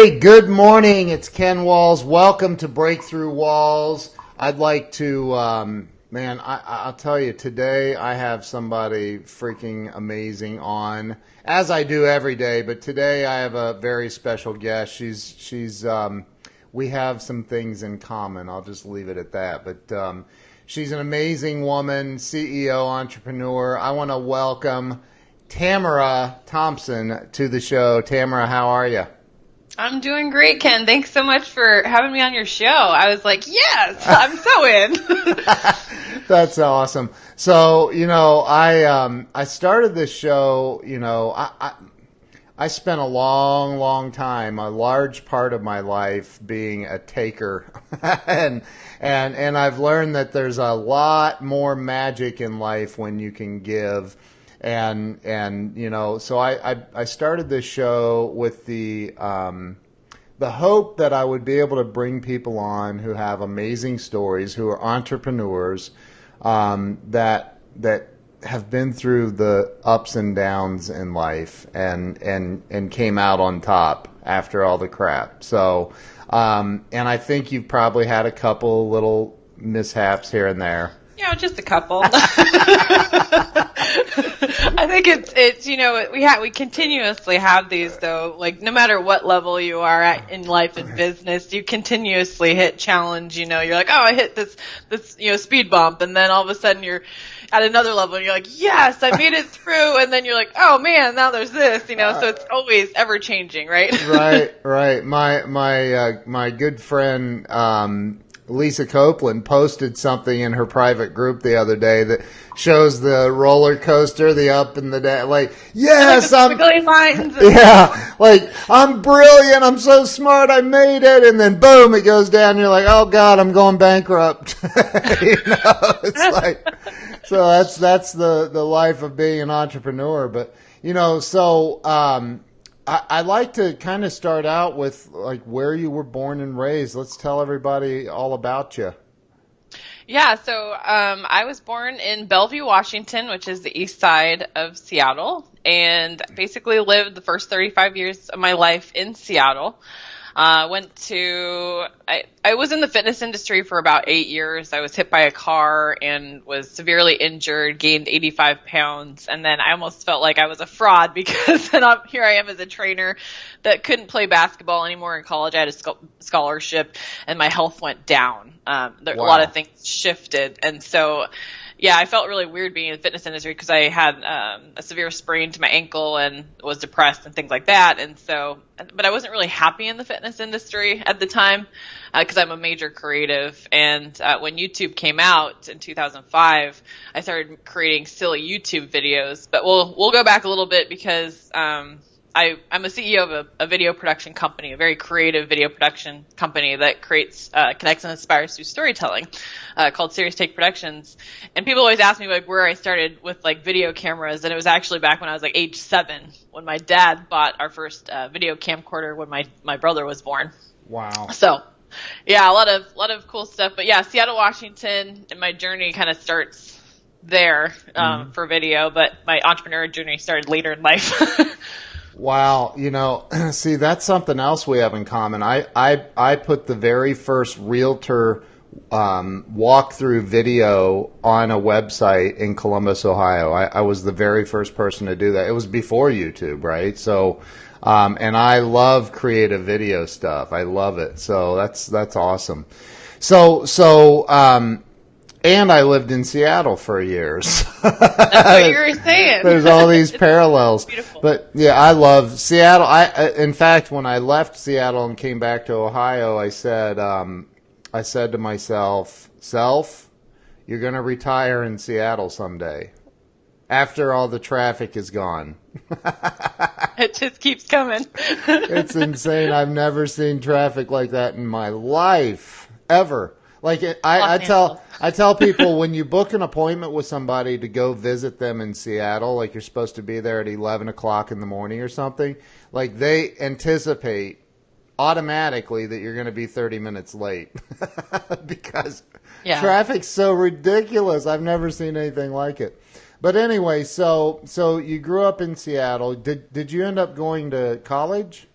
Hey, good morning. It's Ken Walls. Welcome to Breakthrough Walls. I'd like to, I'll tell you, today I have somebody freaking amazing on, as I do every day, but today I have a very special guest. We have some things in common. I'll just leave it at that. But she's an amazing woman, CEO, entrepreneur. I want to welcome Tamara Thompson to the show. Tamara, how are you? I'm doing great, Ken. Thanks so much for having me on your show. I was like, yes, I'm so in. That's awesome. So, I started this show, I spent a long time, a large part of my life being a taker. and I've learned that there's a lot more magic in life when you can give. So I started this show with the hope that I would be able to bring people on who have amazing stories, who are entrepreneurs, that have been through the ups and downs in life and came out on top after all the crap. So, and I think you've probably had a couple little mishaps here and there. Yeah, just a couple. I think it's we continuously have these though, like no matter what level you are at in life and business, you continuously hit challenge. You're like, oh, I hit this speed bump, and then all of a sudden you're at another level and you're like, yes, I made it through, and then you're like, oh man, now there's this, so it's always ever changing, right? Right. My good friend Lisa Copeland posted something in her private group the other day that shows the roller coaster, the up and the down. Like, yes, like lines. I'm brilliant. I'm so smart. I made it. And then boom, it goes down. And you're like, oh God, I'm going bankrupt. It's like, so that's the life of being an entrepreneur. But, I'd like to kind of start out with like where you were born and raised. Let's tell everybody all about you. Yeah, so I was born in Bellevue, Washington, which is the east side of Seattle, and basically lived the first 35 years of my life in Seattle. I was in the fitness industry for about 8 years. I was hit by a car and was severely injured, gained 85 pounds, and then I almost felt like I was a fraud because then here I am as a trainer that couldn't play basketball anymore in college. I had a scholarship, and my health went down. A lot of things shifted, and so yeah, I felt really weird being in the fitness industry because I had a severe sprain to my ankle and was depressed and things like that. And so, but I wasn't really happy in the fitness industry at the time because I'm a major creative. And when YouTube came out in 2005, I started creating silly YouTube videos. But we'll go back a little bit because I'm a CEO of a video production company, a very creative video production company that creates, connects and inspires through storytelling, called Serious Take Productions. And people always ask me like where I started with like video cameras, and it was actually back when I was like age 7 when my dad bought our first video camcorder when my brother was born. Wow. So, yeah, a lot of cool stuff. But yeah, Seattle, Washington, and my journey kind of starts there for video, but my entrepreneur journey started later in life. Wow, see, that's something else we have in common. I put the very first realtor walkthrough video on a website in Columbus, Ohio. I was the very first person to do that. It was before YouTube, right? So, and I love creative video stuff. I love it. So that's awesome. And I lived in Seattle for years. That's what you were saying. There's all these parallels. Beautiful. But yeah, I love Seattle. In fact, when I left Seattle and came back to Ohio, I said to myself, you're going to retire in Seattle someday after all the traffic is gone. It just keeps coming. It's insane. I've never seen traffic like that in my life, ever. Like I tell people when you book an appointment with somebody to go visit them in Seattle, like you're supposed to be there at 11 o'clock in the morning or something, like they anticipate automatically that you're going to be 30 minutes late because traffic's so ridiculous. I've never seen anything like it. But anyway, so you grew up in Seattle. Did you end up going to college?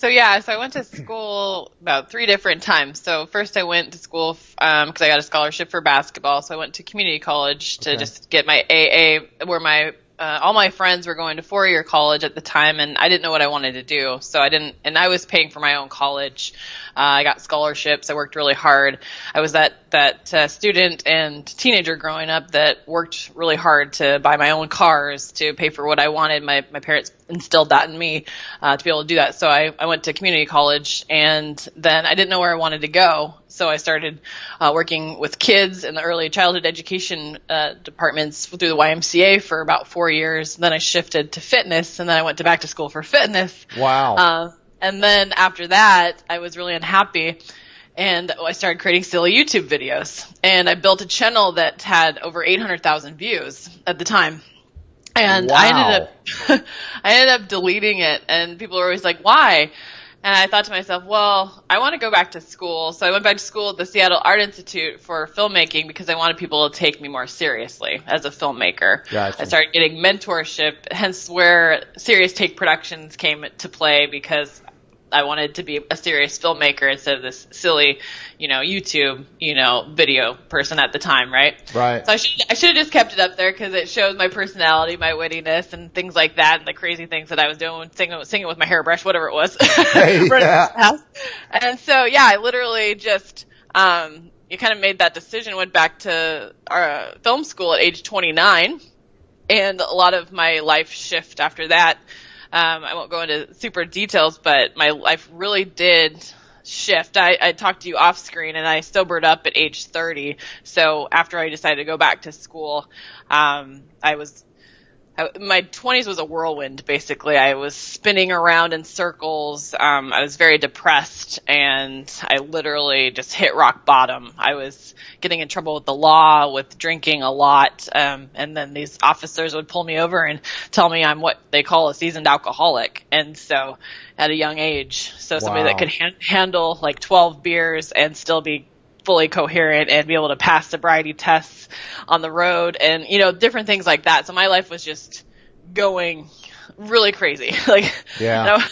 So I went to school about 3 different times. So first I went to school because I got a scholarship for basketball. So I went to community college to just get my AA, where my all my friends were going to 4-year college at the time, and I didn't know what I wanted to do. So I didn't, and I was paying for my own college. I got scholarships. I worked really hard. I was that student and teenager growing up that worked really hard to buy my own cars, to pay for what I wanted. My parents instilled that in me to be able to do that. So I went to community college, and then I didn't know where I wanted to go. So I started working with kids in the early childhood education departments through the YMCA for about 4 years. Then I shifted to fitness, and then I went back to school for fitness. Wow. And then after that, I was really unhappy, and I started creating silly YouTube videos. And I built a channel that had over 800,000 views at the time. And wow. I ended up deleting it, and people were always like, "Why?" And I thought to myself, well, I want to go back to school. So I went back to school at the Seattle Art Institute for filmmaking because I wanted people to take me more seriously as a filmmaker. Gotcha. I started getting mentorship, hence where Serious Take Productions came to play, because I wanted to be a serious filmmaker instead of this silly, YouTube, video person at the time, right? Right. So I should have just kept it up there because it shows my personality, my wittiness, and things like that, and the crazy things that I was doing, singing with my hairbrush, whatever it was. Yeah. And so, I literally just, you kind of made that decision, went back to our film school at age 29, and a lot of my life shift after that. I won't go into super details, but my life really did shift. I talked to you off screen, and I sobered up at age 30. So after I decided to go back to school, my 20s was a whirlwind, basically. I was spinning around in circles. I was very depressed, and I literally just hit rock bottom. I was getting in trouble with the law, with drinking a lot, and then these officers would pull me over and tell me I'm what they call a seasoned alcoholic. And so at a young age, somebody that could handle like 12 beers and still be fully coherent and be able to pass sobriety tests on the road and, different things like that. So my life was just going really crazy. Yeah.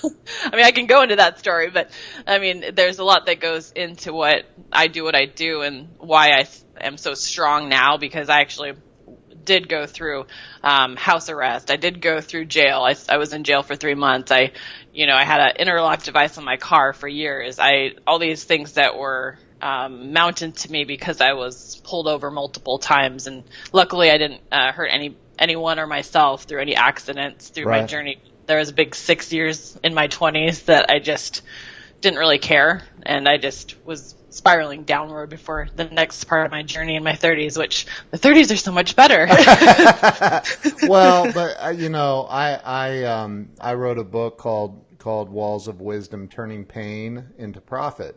I can go into that story, but there's a lot that goes into what I do and why I am so strong now, because I actually did go through house arrest. I did go through jail. I was in jail for 3 months. I had an interlock device on my car for years. All these things that were mounted to me because I was pulled over multiple times, and luckily I didn't hurt anyone or myself through any accidents through my journey. There was a big 6 years in my 20s that I just didn't really care, and I just was spiraling downward before the next part of my journey in my 30s, which the 30s are so much better. Well, but I wrote a book called Walls of Wisdom: Turning Pain into Profit.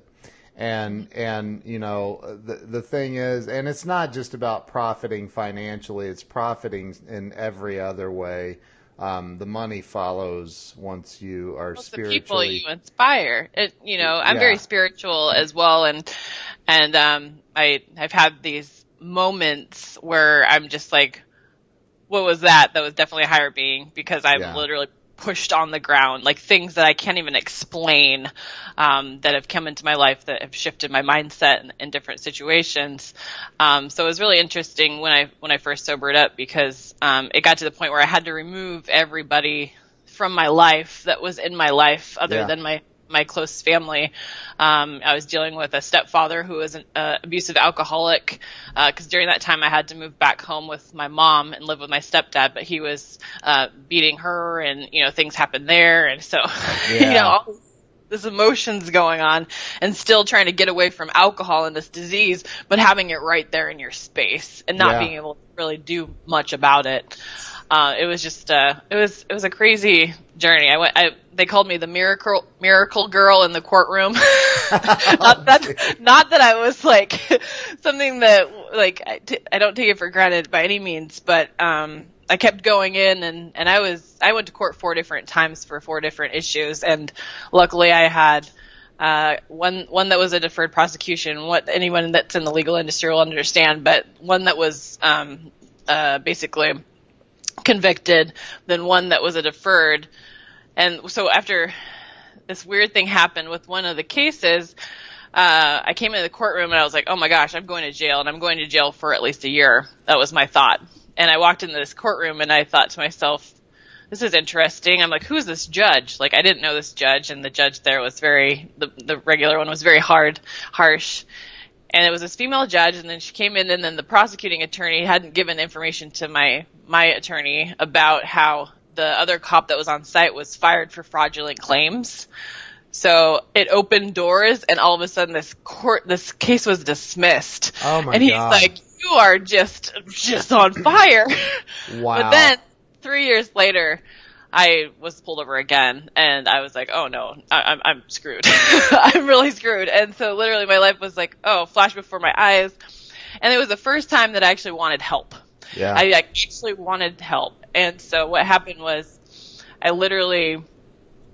And the thing is, and it's not just about profiting financially, it's profiting in every other way. The money follows once you are spiritually. The people you inspire. I'm very spiritual as well, and I've had these moments where I'm just like, what was that? That was definitely a higher being, because I'm literally pushed on the ground, like things that I can't even explain, that have come into my life that have shifted my mindset in different situations. So it was really interesting when I first sobered up, because it got to the point where I had to remove everybody from my life that was in my life other than my close family. I was dealing with a stepfather who was an abusive alcoholic, because during that time I had to move back home with my mom and live with my stepdad, but he was beating her, and things happened there, and so all this emotions going on, and still trying to get away from alcohol and this disease, but having it right there in your space and not being able to really do much about it. It was just it was a crazy journey. They called me the miracle girl in the courtroom. not that I was like something that I don't take it for granted by any means, but I kept going in, and I went to court 4 different times for 4 different issues, and luckily I had one that was a deferred prosecution. What anyone that's in the legal industry will understand, but one that was basically convicted, then one that was a deferred. And so after this weird thing happened with one of the cases. I came into the courtroom and I was like, oh my gosh, I'm going to jail, and I'm going to jail for at least a year. That was my thought. And I walked into this courtroom and I thought to myself, this is interesting. I'm like, who's this judge? Like, I didn't know this judge, and the judge there was the regular one was very harsh. And it was this female judge, and then she came in, and then the prosecuting attorney hadn't given information to my attorney about how the other cop that was on site was fired for fraudulent claims. So it opened doors, and all of a sudden this case was dismissed. Oh my And he's God. like, you are just on fire. Wow. But then 3 years later, I was pulled over again, and I was like, oh no, I'm screwed. I'm really screwed. And so literally my life was like, flash before my eyes. And it was the first time that I actually wanted help. Yeah. I actually wanted help. And so what happened was I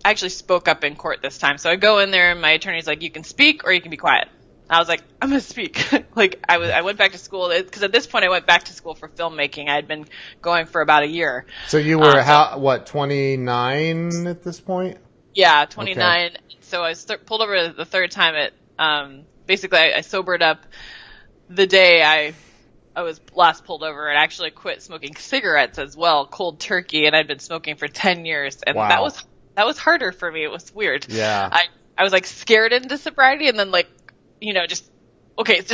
actually spoke up in court this time. So I go in there and my attorney's like, you can speak or you can be quiet. I was like, I'm going to speak. Like I went back to school because at this point I went back to school for filmmaking. I had been going for about a year. So you were 29 at this point? Yeah, 29. Okay. So I was pulled over the third time. Basically I sobered up the day I was last pulled over, and actually quit smoking cigarettes as well, cold turkey, and I'd been smoking for 10 years. And Wow. that was harder for me. It was weird. Yeah. I was like scared into sobriety, and then like, just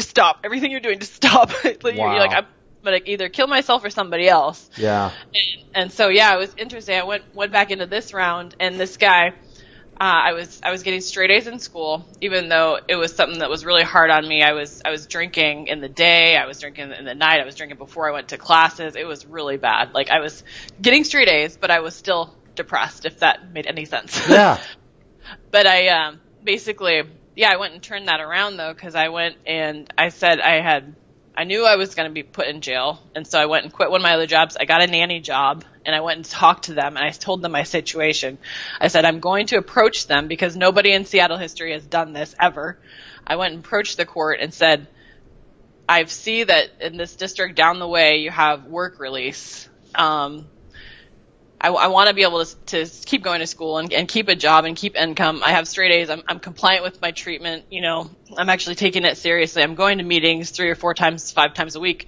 stop. Everything you're doing, just stop. You're like, I'm going to either kill myself or somebody else. Yeah. And so, yeah, it was interesting. I went back into this round, and this guy, I was getting straight A's in school, even though it was something that was really hard on me. I was drinking in the day, I was drinking in the night, I was drinking before I went to classes. It was really bad. Like, I was getting straight A's, but I was still depressed, if that made any sense. Yeah. But I I went and turned that around, though, because I went and I said I knew I was going to be put in jail, and so I went and quit one of my other jobs. I got a nanny job, and I went and talked to them, and I told them my situation. I said, I'm going to approach them because nobody in Seattle history has done this ever. I went and approached the court and said, I see that in this district down the way you have work release. I want to be able to keep going to school and keep a job and keep income. I have straight A's. I'm compliant with my treatment. I'm actually taking it seriously. I'm going to meetings 3 or 4 times, 5 times a week.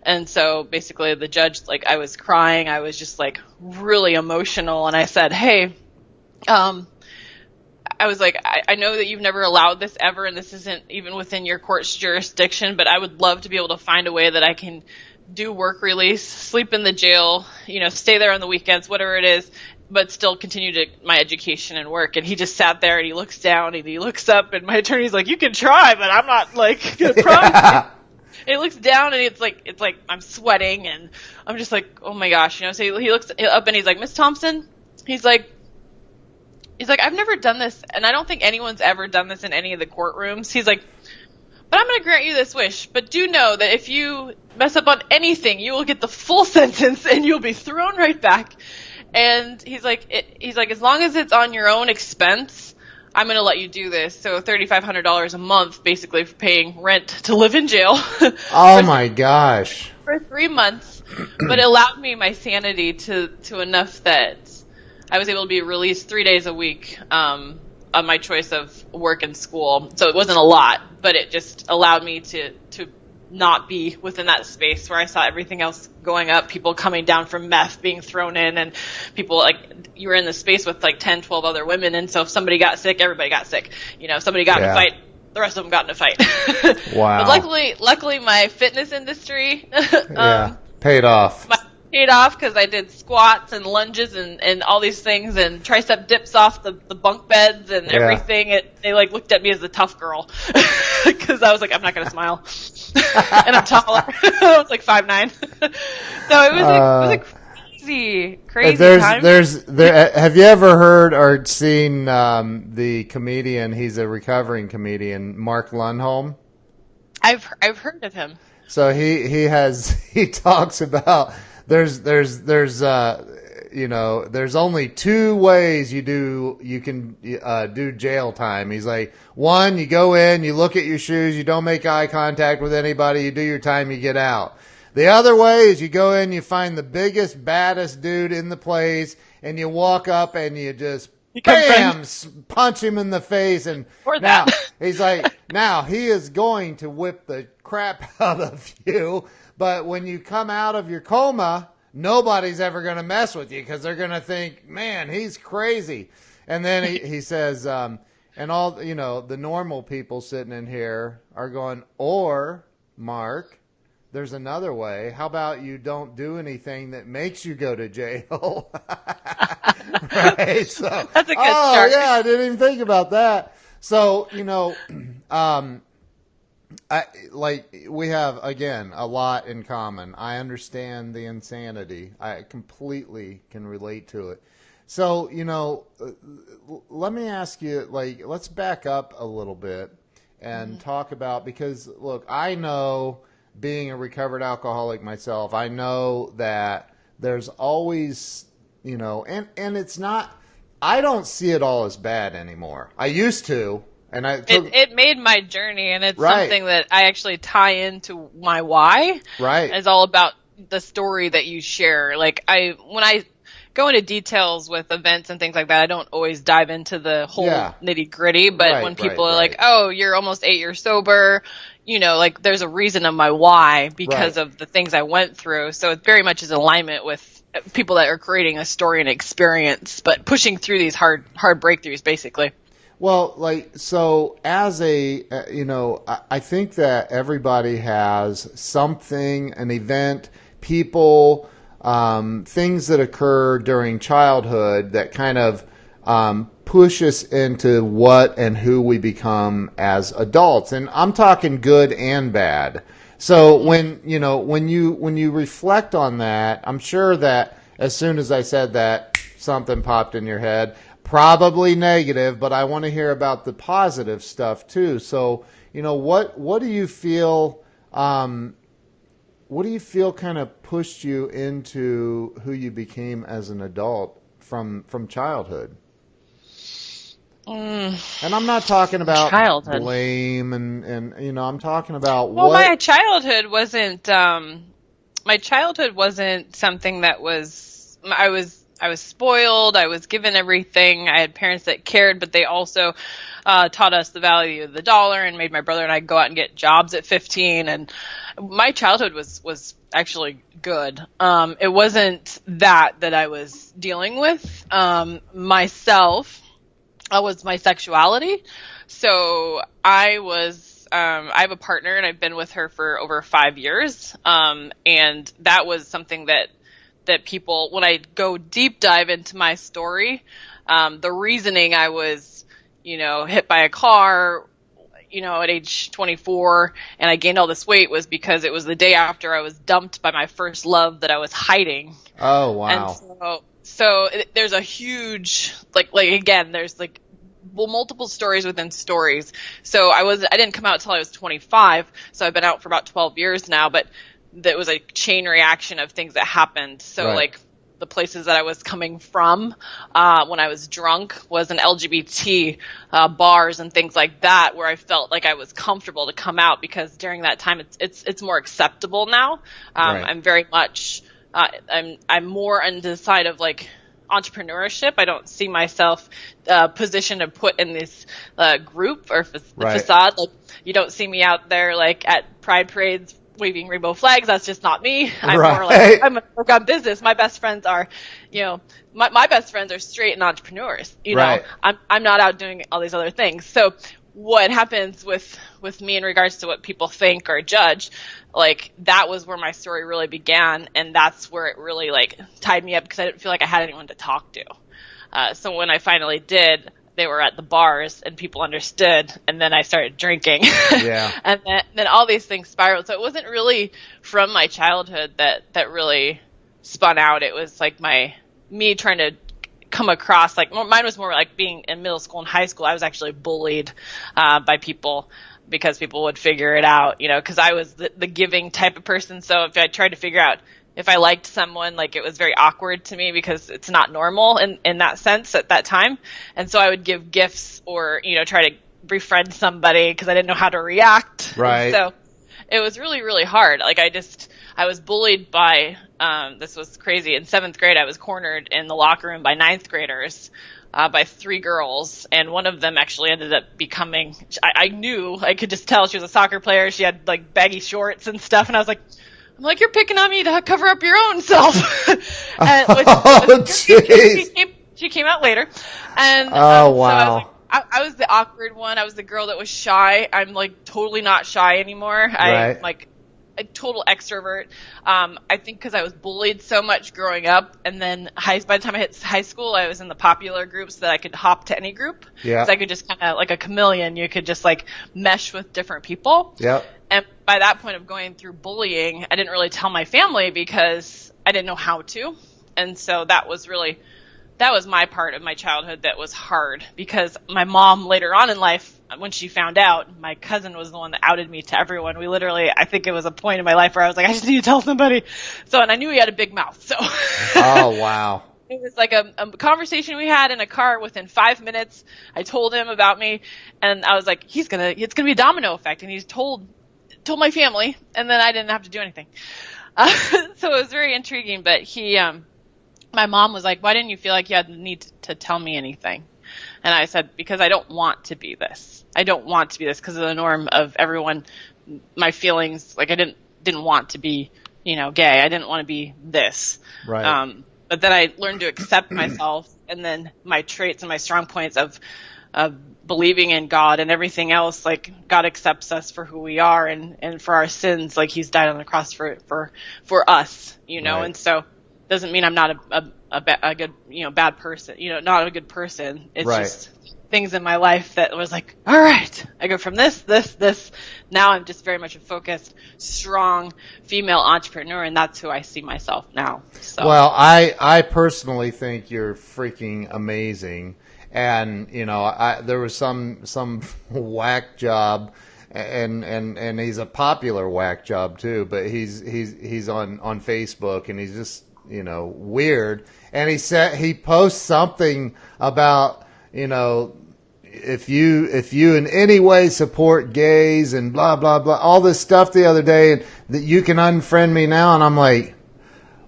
And so basically the judge, like, I was crying. I was just like really emotional. And I said, hey, I was like, I know that you've never allowed this ever, and this isn't even within your court's jurisdiction, but I would love to be able to find a way that I can do work release, sleep in the jail, stay there on the weekends, whatever it is, but still continue my education and work. And he just sat there and he looks down and he looks up, and my attorney's like, you can try, but I'm not like going to promise. And he looks down and it's like I'm sweating, and I'm just like, oh my gosh, So he looks up and he's like, Miss Thompson, he's like, I've never done this, and I don't think anyone's ever done this in any of the courtrooms. He's like, but I'm going to grant you this wish, but do know that if you mess up on anything, you will get the full sentence and you'll be thrown right back. And he's like, as long as it's on your own expense, I'm going to let you do this. So $3,500 a month, basically, for paying rent to live in jail. Oh my gosh. For 3 months, but it allowed me my sanity to enough that I was able to be released 3 days a week on my choice of work and school. So it wasn't a lot, but it just allowed me to not be within that space where I saw everything else going up, people coming down from meth being thrown in, and people, like, you were in the space with like 10, 12 other women, and so if somebody got sick, everybody got sick. If somebody got in a fight, the rest of them got in a fight. Wow. But luckily my fitness industry paid off. Paid off because I did squats and lunges and all these things and tricep dips off the bunk beds and everything. They like looked at me as the tough girl because I was like, I'm not gonna smile, and I'm taller. I was like 5'9". So it was a crazy time. Have you ever heard or seen the comedian? He's a recovering comedian, Mark Lundholm. I've heard of him. So he talks about. There's only 2 ways you can do jail time. He's like, 1, you go in, you look at your shoes, you don't make eye contact with anybody, you do your time, you get out. The other way is you go in, you find the biggest, baddest dude in the place, and you walk up and you just Become bam, friends. punch him in the face. And Or now that. he's like, now he is going to whip the crap out of you. But when you come out of your coma, nobody's ever going to mess with you because they're going to think, man, he's crazy. And then he says, and all, the normal people sitting in here are going, or, Mark, there's another way. How about you don't do anything that makes you go to jail? Right? So, That's a good start. yeah, I didn't even think about that. So, we have, again, a lot in common. I understand the insanity. I completely can relate to it. So, let me ask you, let's back up a little bit and talk about, because, look, I know, being a recovered alcoholic myself, I know that there's always, and it's not, I don't see it all as bad anymore. I used to. And it made my journey, and it's right. something that I actually tie into my why. Right. It's all about the story that you share. Like when I go into details with events and things like that, I don't always dive into the whole nitty gritty. But when people are like, "Oh, you're almost 8 years sober," there's a reason of my why because of the things I went through. So it very much is in alignment with people that are creating a story and experience, but pushing through these hard breakthroughs, basically. Well, so as I think that everybody has something, an event, people, things that occur during childhood that kind of push us into what and who we become as adults. And I'm talking good and bad. So when you reflect on that, I'm sure that as soon as I said that, something popped in your head. Probably negative, but I want to hear about the positive stuff too. So, what do you feel? What do you feel kind of pushed you into who you became as an adult from childhood? And I'm not talking about childhood. Blame and I'm talking about my childhood wasn't. My childhood wasn't something that was. I was spoiled. I was given everything. I had parents that cared, but they also taught us the value of the dollar and made my brother and I go out and get jobs at 15. And my childhood was actually good. It wasn't that I was dealing with. Myself was my sexuality. So I have a partner and I've been with her for over 5 years. And that was something that people, when I go deep dive into my story, the reasoning I was, hit by a car, at age 24 and I gained all this weight was because it was the day after I was dumped by my first love that I was hiding. Oh, wow. And so there's a huge, again, there's multiple stories within stories. So I didn't come out till I was 25. So I've been out for about 12 years now, but that was a chain reaction of things that happened. So the places that I was coming from when I was drunk was an LGBT bars and things like that, where I felt like I was comfortable to come out because during that time it's more acceptable now. I'm very much I'm more on the side of entrepreneurship. I don't see myself positioned to put in this group or facade. You don't see me out there at pride parades waving rainbow flags. That's just not me. I'm more I'm going to work on business. My best friends are, my best friends are straight and entrepreneurs. I'm not out doing all these other things. So what happens with me in regards to what people think or judge, that was where my story really began. And that's where it really tied me up because I didn't feel like I had anyone to talk to. So when I finally did, they were at the bars and people understood, and then I started drinking. Yeah. And then all these things spiraled. So it wasn't really from my childhood that really spun out. It was me trying to come across, mine was more being in middle school and high school. I was actually bullied by people because people would figure it out, because I was the giving type of person. So if I tried to figure out if I liked someone, it was very awkward to me because it's not normal in that sense at that time. And so I would give gifts or, try to befriend somebody because I didn't know how to react. Right. And so it was really, really hard. I was bullied by this was crazy. In 7th grade, I was cornered in the locker room by 9th graders, by 3 girls, and one of them actually ended up becoming, I knew, I could just tell she was a soccer player. She had like baggy shorts and stuff, and I was like, you're picking on me to cover up your own self. She came out later. And wow. So I was like, I was the awkward one. I was the girl that was shy. I'm like totally not shy anymore. I'm like a total extrovert. I think because I was bullied so much growing up, and then by the time I hit high school, I was in the popular group so that I could hop to any group. Yeah. So I could just kind of like a chameleon. You could just like mesh with different people. Yep. And by that point of going through bullying, I didn't really tell my family because I didn't know how to. And so that was my part of my childhood that was hard, because my mom later on in life, when she found out, my cousin was the one that outed me to everyone. We literally, I think it was a point in my life where I was like, I just need to tell somebody. So, and I knew he had a big mouth. So. Oh, wow. It was like a conversation we had in a car. Within 5 minutes, I told him about me, and I was like, it's gonna be a domino effect. And he's told my family, and then I didn't have to do anything. So it was very intriguing, but my mom was like, why didn't you feel like you had the need to tell me anything? And I said, because I don't want to be this. I don't want to be this because of the norm of everyone, my feelings. Like I didn't want to be, gay. I didn't want to be this. Right. But then I learned to accept myself, and then my traits and my strong points of believing in God and everything else. Like God accepts us for who we are, and for our sins, like He's died on the cross for us, Right. And so doesn't mean I'm not a good, bad person, not a good person. It's right. just things in my life that was like, all right, I go from this. Now I'm just very much a focused, strong female entrepreneur, and that's who I see myself now. So. Well, I personally think you're freaking amazing. And, there was some whack job, and he's a popular whack job too, but he's on Facebook, and he's just, weird. And he posts something about, if you in any way support gays and blah, blah, blah, all this stuff the other day, and that you can unfriend me now. And I'm like,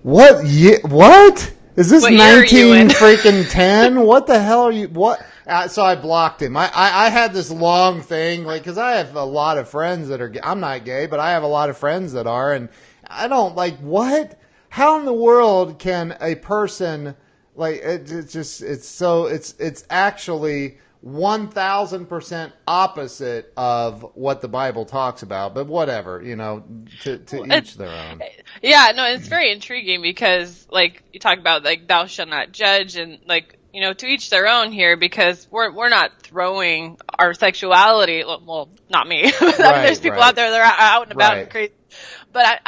what? What? Is this 19 freaking 10? What the hell are you? What? So I blocked him. I had this long thing, like, because I have a lot of friends that are, I'm not gay, but I have a lot of friends that are, and I don't, like, what? How in the world can a person, like, it's actually 1,000% opposite of what the Bible talks about, but whatever, to each their own. Yeah, no, it's very intriguing because, like, you talk about, like, thou shalt not judge, and, like, to each their own here, because we're not throwing our sexuality, well, not me. I mean, there's people out there that are out and about and crazy, but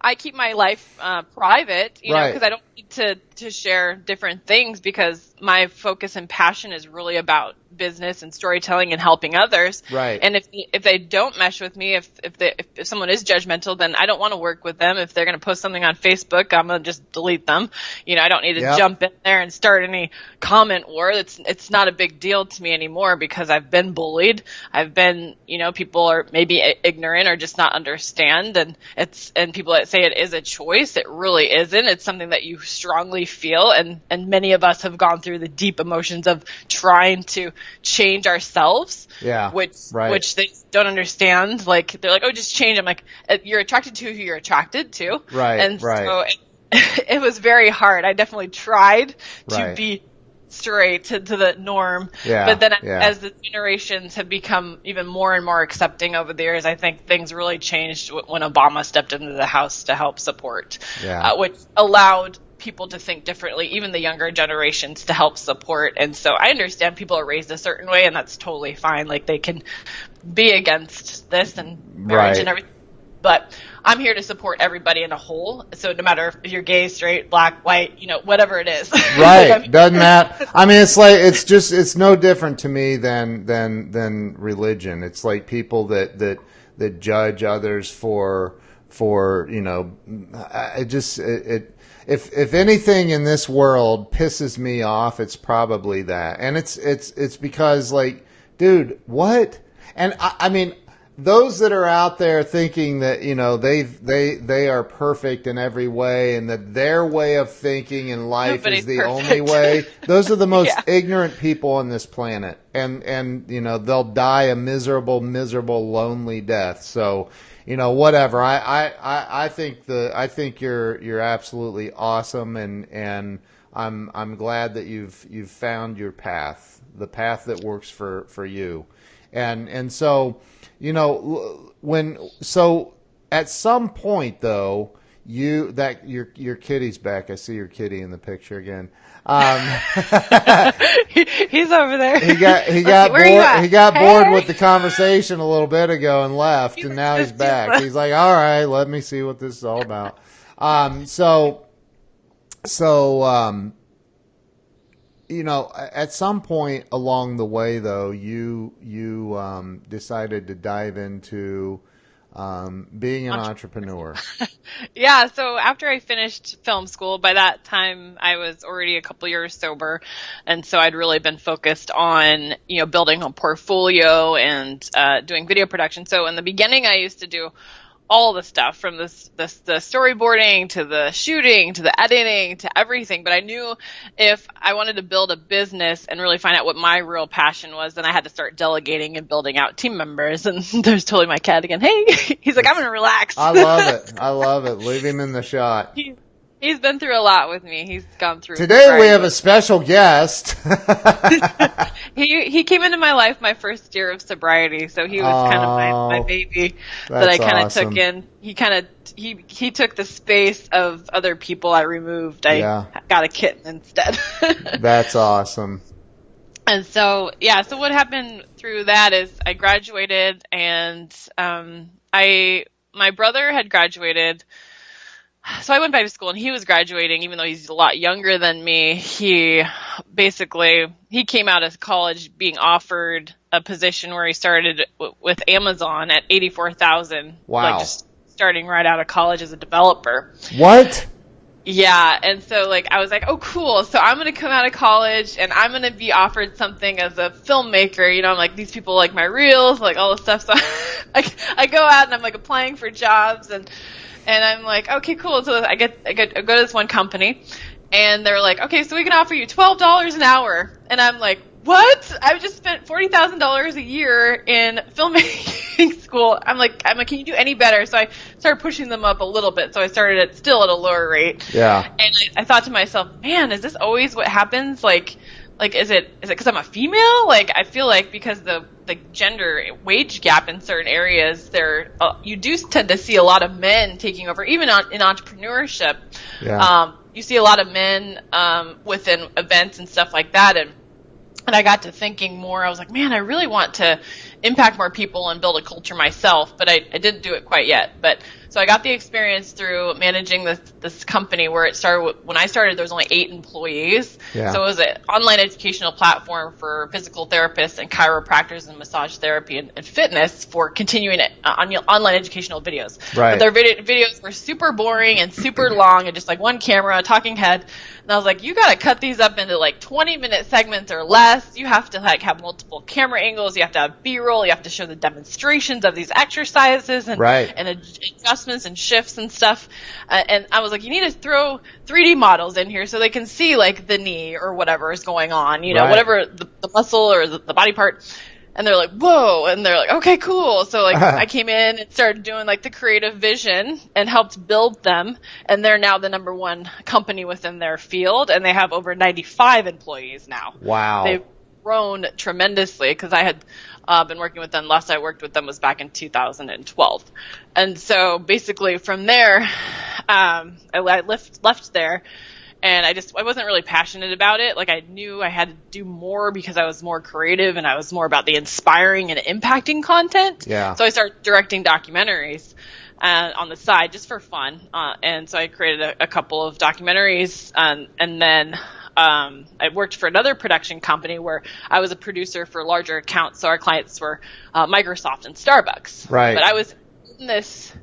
I keep my life private, because I don't need to share different things, because my focus and passion is really about business and storytelling and helping others. Right. And if they don't mesh with me, if someone is judgmental, then I don't want to work with them. If they're going to post something on Facebook, I'm going to just delete them. I don't need to jump in there and start any comment war. It's not a big deal to me anymore, because I've been bullied. I've been, people are maybe ignorant or just not understand, and people that say it is a choice, it really isn't. It's something that you strongly feel, and many of us have gone through the deep emotions of trying to change ourselves, which they don't understand. Like, they're like, oh, just change. I'm like, you're attracted to who you're attracted to. Right. And so it was very hard. I definitely tried to be straight to the norm. Yeah. But then as the generations have become even more and more accepting over the years, I think things really changed when Obama stepped into the House to help support, which allowed people to think differently, even the younger generations, to help support. And so I understand people are raised a certain way, and that's totally fine. Like, they can be against this and marriage and everything, but I'm here to support everybody in a whole. So no matter if you're gay, straight, black, white, whatever it is. Right. Doesn't matter. I mean, it's like, it's no different to me than religion. It's like people that judge others for if anything in this world pisses me off, it's probably that. And it's because, like, dude, what? And I mean, those that are out there thinking that, you know, they are perfect in every way and that their way of thinking in life Nobody's is the perfect. only way, those are the most Yeah. ignorant people on this planet. And, you know, they'll die a miserable, lonely death. So, you know, whatever. I think you're absolutely awesome, and I'm glad that you've found your path, the path that works for you. And so, you know, so at some point though, your kitty's back. I see your kitty in the picture again. He's over there. He got bored. He got bored with the conversation a little bit ago and left, and now he's back. He's like, all right, let me see what this is all about. You know, at some point along the way, though, you decided to dive into being an entrepreneur. Yeah, so after I finished film school, by that time I was already a couple years sober, and so I'd really been focused on, you know, building a portfolio and doing video production. So in the beginning, I used to do all the stuff from the storyboarding to the shooting to the editing to everything. But I knew if I wanted to build a business and really find out what my real passion was, then I had to start delegating and building out team members. And there's totally my cat again. Hey, he's like, I'm going to relax. I love it. Leave him in the shot. He's been through a lot with me. He's gone through. Today we have a special guest. He came into my life my first year of sobriety, so he was kind of my baby that I kind of took in. He took the space of other people I removed. I got a kitten instead. That's awesome. And so so what happened through that is I graduated, and my brother had graduated. So I went back to school, and he was graduating, even though he's a lot younger than me. He came out of college being offered a position where he started with Amazon at $84,000. Wow. Like just starting right out of college as a developer. What? Yeah. And so like, I was like, oh, cool. So I'm going to come out of college and I'm going to be offered something as a filmmaker. You know, I'm like, these people like my reels, like all this stuff. So I go out and I'm like applying for jobs, and I'm like, okay, cool. So I go to this one company, and they're like, okay, so we can offer you $12 an hour. And I'm like, what? I've just spent $40,000 a year in filmmaking school. I'm like, can you do any better? So I started pushing them up a little bit. So I started still at a lower rate. Yeah. And I thought to myself, man, is this always what happens? Like, is it because I'm a female? Like, I feel like because the gender wage gap in certain areas, you do tend to see a lot of men taking over, even in entrepreneurship. Yeah. You see a lot of men within events and stuff like that, and I got to thinking more. I was like, man, I really want to impact more people and build a culture myself, but I didn't do it quite yet. But so I got the experience through managing this company where it started. When I started, there was only 8 employees. Yeah. So it was an online educational platform for physical therapists and chiropractors and massage therapy and fitness for continuing online educational videos. Right. But their videos were super boring and super long and just like one camera, a talking head. And I was like, you got to cut these up into like 20-minute segments or less. You have to like have multiple camera angles. You have to have B-roll. You have to show the demonstrations of these exercises and adjustments and shifts and stuff. And I was like, you need to throw 3D models in here so they can see like the knee or whatever is going on, you know, whatever the muscle or the body part. And they're like, whoa. And they're like, okay, cool. So like I came in and started doing like the creative vision and helped build them. And they're now the number 1 company within their field. And they have over 95 employees now. Wow. They've grown tremendously because I had been working with them. Last I worked with them was back in 2012. And so basically from there, I left there. And I wasn't really passionate about it. Like I knew I had to do more because I was more creative and I was more about the inspiring and impacting content. Yeah. So I started directing documentaries on the side just for fun. And so I created a couple of documentaries. And then I worked for another production company where I was a producer for larger accounts. So our clients were Microsoft and Starbucks. Right. But I was in this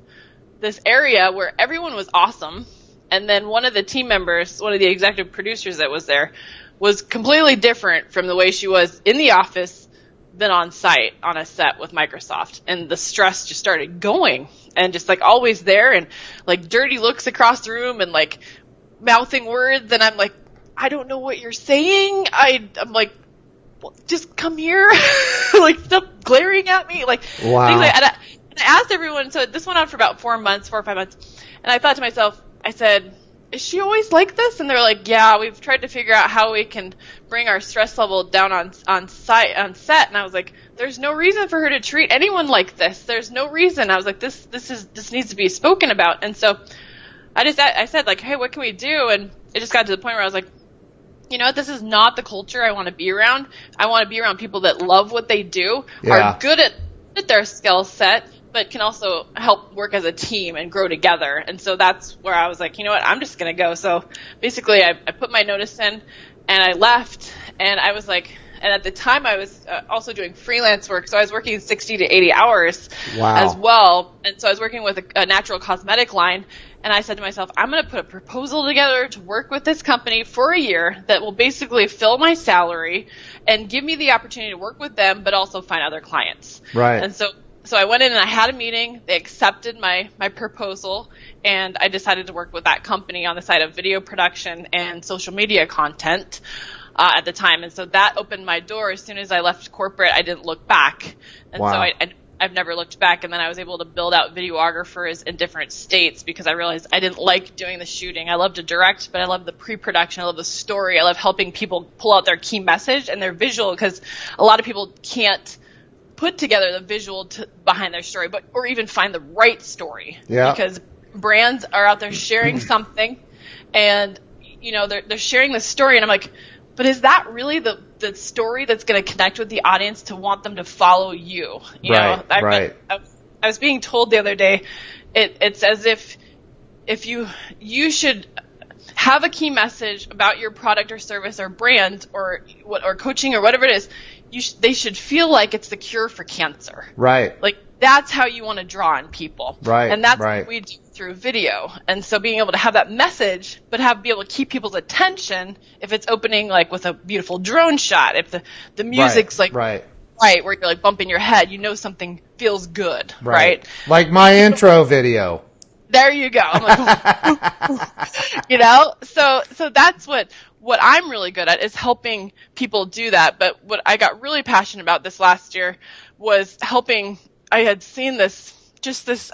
area where everyone was awesome. And then one of the team members, one of the executive producers that was there, was completely different from the way she was in the office been on site on a set with Microsoft, and the stress just started going, and just like always there, and like dirty looks across the room, and like mouthing words, and I'm like, I don't know what you're saying. I'm like, well, just come here, like stop glaring at me, like wow. things like, and I asked everyone. So this went on for about 4 or 5 months, and I thought to myself, I said, is she always like this? And they're like, yeah, we've tried to figure out how we can bring our stress level down on set. And I was like, there's no reason for her to treat anyone like this. There's no reason. I was like, this needs to be spoken about. And so I said like, hey, what can we do? And it just got to the point where I was like, you know what, this is not the culture I want to be around. I want to be around people that love what they do, are good at their skill set, but can also help work as a team and grow together. And so that's where I was like, you know what, I'm just going to go. So basically I put my notice in and I left, and I was like, and at the time I was also doing freelance work. So I was working 60 to 80 hours as well. And so I was working with a natural cosmetic line. And I said to myself, I'm going to put a proposal together to work with this company for a year that will basically fill my salary and give me the opportunity to work with them, but also find other clients. Right. And so I went in and I had a meeting. They accepted my proposal, and I decided to work with that company on the side of video production and social media content at the time. And so that opened my door. As soon as I left corporate, I didn't look back. And so I've never looked back. And then I was able to build out videographers in different states because I realized I didn't like doing the shooting. I love to direct, but I love the pre-production. I love the story. I love helping people pull out their key message and their visual, because a lot of people can't put together the visual behind their story, or even find the right story. Yeah. Because brands are out there sharing something, and you know they're sharing the story, and I'm like, but is that really the story that's going to connect with the audience to want them to follow you? You know, I was being told the other day, it's as if you should have a key message about your product or service or brand or coaching or whatever it is. They should feel like it's the cure for cancer. Right. Like that's how you want to draw on people. Right. And that's what we do through video. And so being able to have that message, but be able to keep people's attention, if it's opening like with a beautiful drone shot, if the music's where you're like bumping your head, you know something feels good. Right. Like my intro video. There you go. I'm like, you know, so that's what I'm really good at, is helping people do that. But what I got really passionate about this last year was helping. I had seen this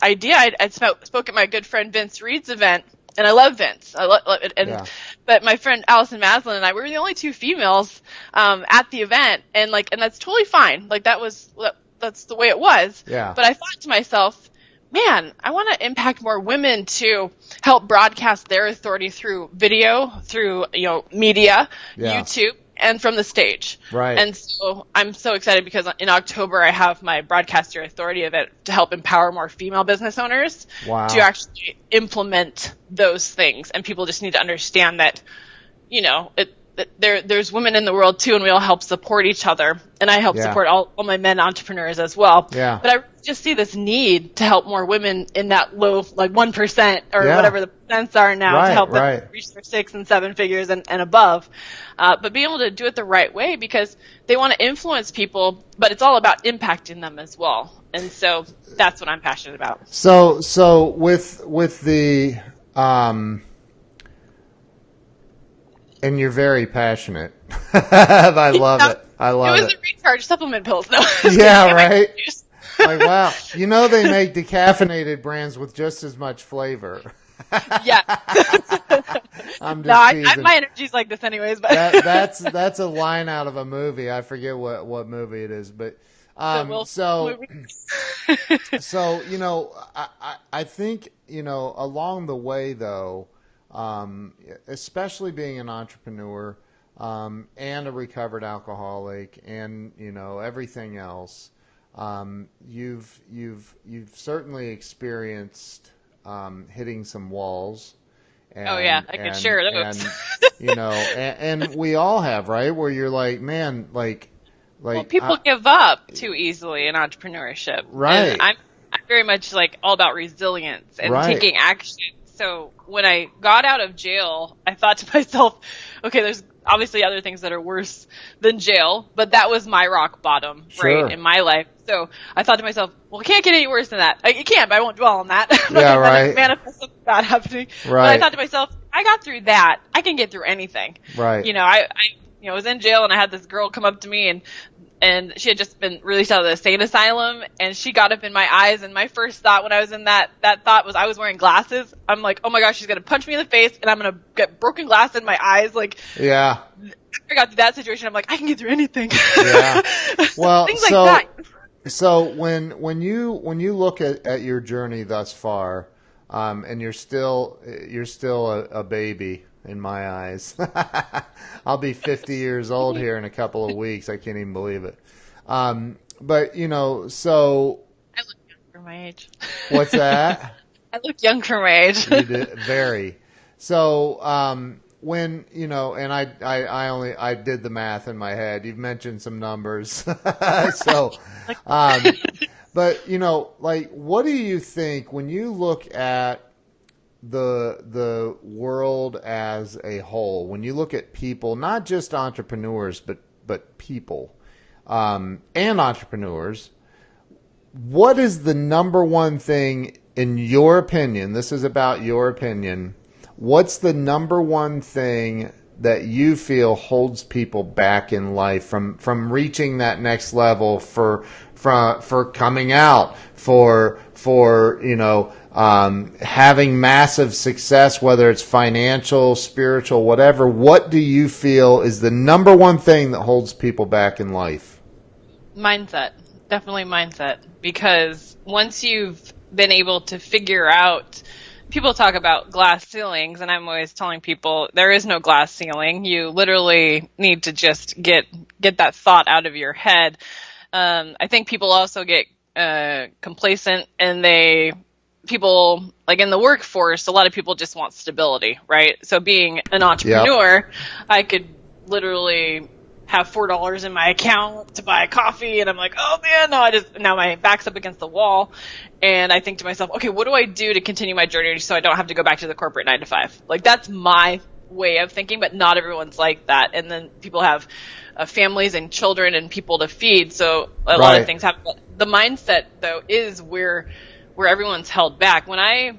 idea. I'd spoke at my good friend Vince Reed's event, and I love Vince. I love it. But my friend Allison Maslin and I, we were the only two females at the event, and that's totally fine. Like that's the way it was. Yeah. But I thought to myself, man, I want to impact more women to help broadcast their authority through video, through media, YouTube, and from the stage. Right. And so I'm so excited because in October I have my Broadcast Your Authority event to help empower more female business owners to actually implement those things. And people just need to understand that, there's women in the world too, and we all help support each other. And I help support all my men entrepreneurs as well. Yeah. But I just see this need to help more women in that low, like 1% or whatever the percents are now, to help them reach their 6 and 7 figures and above. But being able to do it the right way, because they want to influence people, but it's all about impacting them as well. And so that's what I'm passionate about. So with the and you're very passionate. I love it. I love it. It was the recharge supplement pills, though. Yeah, right? Like, wow. You know they make decaffeinated brands with just as much flavor. Yeah. I'm just teasing. My energy's like this anyways. But that's a line out of a movie. I forget what movie it is. But so I think, along the way, though, especially being an entrepreneur and a recovered alcoholic and everything else, you've certainly experienced hitting some walls. And, I can share those. And we all have, right? Where you're like, man, people give up too easily in entrepreneurship, right? And I'm very much all about resilience and taking actions. So when I got out of jail, I thought to myself, okay, there's obviously other things that are worse than jail, but that was my rock bottom, Sure. right, in my life. So I thought to myself, well, it can't get any worse than that. It can, but I won't dwell on that. I'm not Yeah, gonna right. manifest something bad happening. But I Right. thought to myself, I got through that. I can get through anything. Right. You know, I was in jail and I had this girl come up to me and she had just been released out of the insane asylum, and she got up in my eyes, and my first thought when I was in that thought was I was wearing glasses. I'm like, oh my gosh, she's gonna punch me in the face, and I'm gonna get broken glass in my eyes. Like, Yeah. I got through that situation. I'm like, I can get through anything. Yeah. Well, things like that. So when you look at your journey thus far, and you're still a baby in my eyes. I'll be 50 years old here in a couple of weeks. I can't even believe it. But so I look young for my age. What's that? I look young for my age. You did, very. So when and I did the math in my head. You've mentioned some numbers, so. But like, what do you think when you look at the world as a whole? When you look at people, not just entrepreneurs, but people and entrepreneurs, what is the number one thing in your opinion? This is about your opinion. What's the number one thing that you feel holds people back in life from reaching that next level, for coming out, for having massive success, whether it's financial, spiritual, whatever? What do you feel is the number one thing that holds people back in life? Mindset. Definitely mindset. Because once you've been able to figure out, people talk about glass ceilings, and I'm always telling people there is no glass ceiling. You literally need to just get that thought out of your head. I think people also get complacent, and people like in the workforce, a lot of people just want stability, right? So being an entrepreneur, yep. I could literally have $4 in my account to buy a coffee, and I'm like, oh man, now my back's up against the wall, and I think to myself, okay, what do I do to continue my journey so I don't have to go back to the corporate 9 to 5? Like, that's my way of thinking, but not everyone's like that. And then people have families and children and people to feed, so a lot of things happen. But the mindset, though, is where everyone's held back. When I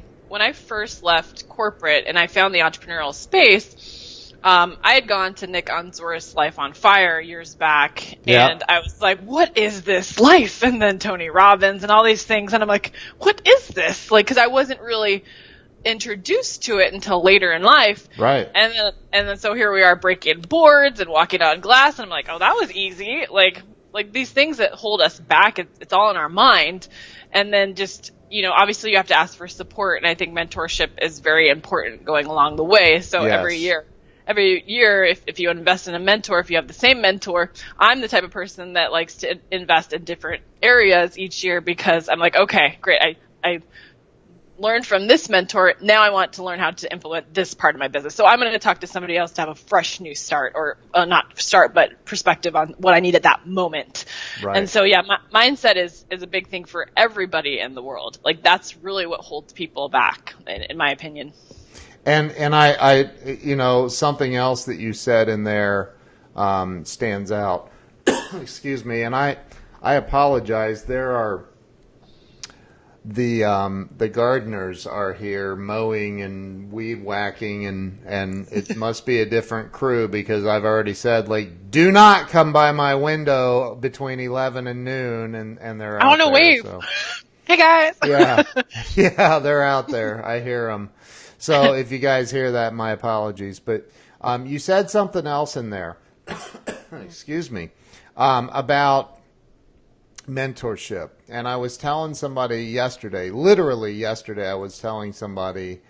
first left corporate and I found the entrepreneurial space, I had gone to Nick Onzoris' Life on Fire years back, and I was like, what is this life? And then Tony Robbins and all these things, and I'm like, what is this? Like, because I wasn't really introduced to it until later in life. Right. And then so here we are breaking boards and walking on glass, and I'm like, oh, that was easy. Like these things that hold us back, it's all in our mind. And then just, obviously you have to ask for support, and I think mentorship is very important going along the way. So every year, if you invest in a mentor, if you have the same mentor, I'm the type of person that likes to invest in different areas each year, because I'm like, okay, great. I learned from this mentor. Now I want to learn how to implement this part of my business. So I'm going to talk to somebody else to have a fresh new start, or not start, but perspective on what I need at that moment. Right. And so, my mindset is a big thing for everybody in the world. Like, that's really what holds people back, in my opinion. And I something else that you said in there stands out. Excuse me. And I apologize. There are the gardeners are here mowing and weed whacking, and it must be a different crew, because I've already said, like, do not come by my window between 11 and noon, and they're out there. Wave. So. Hey guys. Yeah, they're out there. I hear them. So if you guys hear that, my apologies. But you said something else in there. Excuse me. About mentorship. And I was telling somebody literally yesterday, I was telling somebody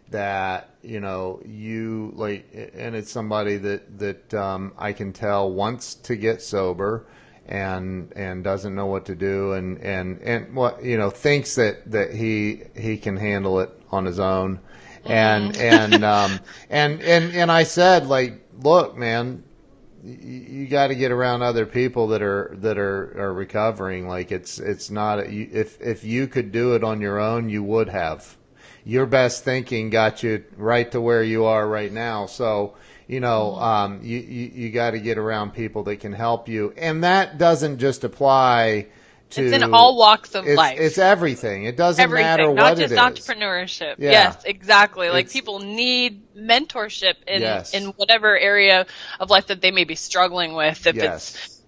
that, you, like, and it's somebody that I can tell wants to get sober and doesn't know what to do, and what, thinks that he can handle it on his own. And I said, like, look, man, you got to get around other people that are recovering. Like, it's not if you could do it on your own, you would have. your best thinking got you right to where you are right now. So, you got to get around people that can help you. And that doesn't just apply to... It's in all walks of life. It's everything. It doesn't matter what it is. Not just entrepreneurship. Yeah. Yes, exactly. Like people need mentorship in whatever area of life that they may be struggling with.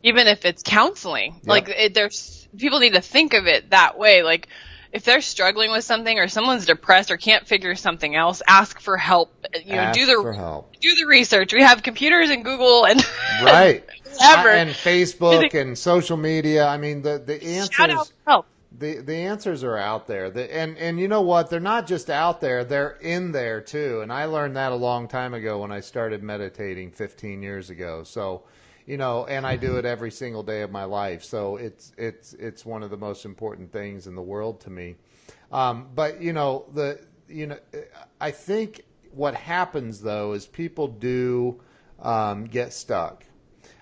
Even if it's counseling, there's people need to think of it that way. Like if they're struggling with something or someone's depressed or can't figure something else, ask for help. Do the research. We have computers and Google and right. whatever. And Facebook and social media. I mean, the answers. Shout out for help. The answers are out there. And you know what? They're not just out there. They're in there too. And I learned that a long time ago when I started meditating 15 years ago. So, and I do it every single day of my life. So it's one of the most important things in the world to me. But I think what happens though is people do get stuck.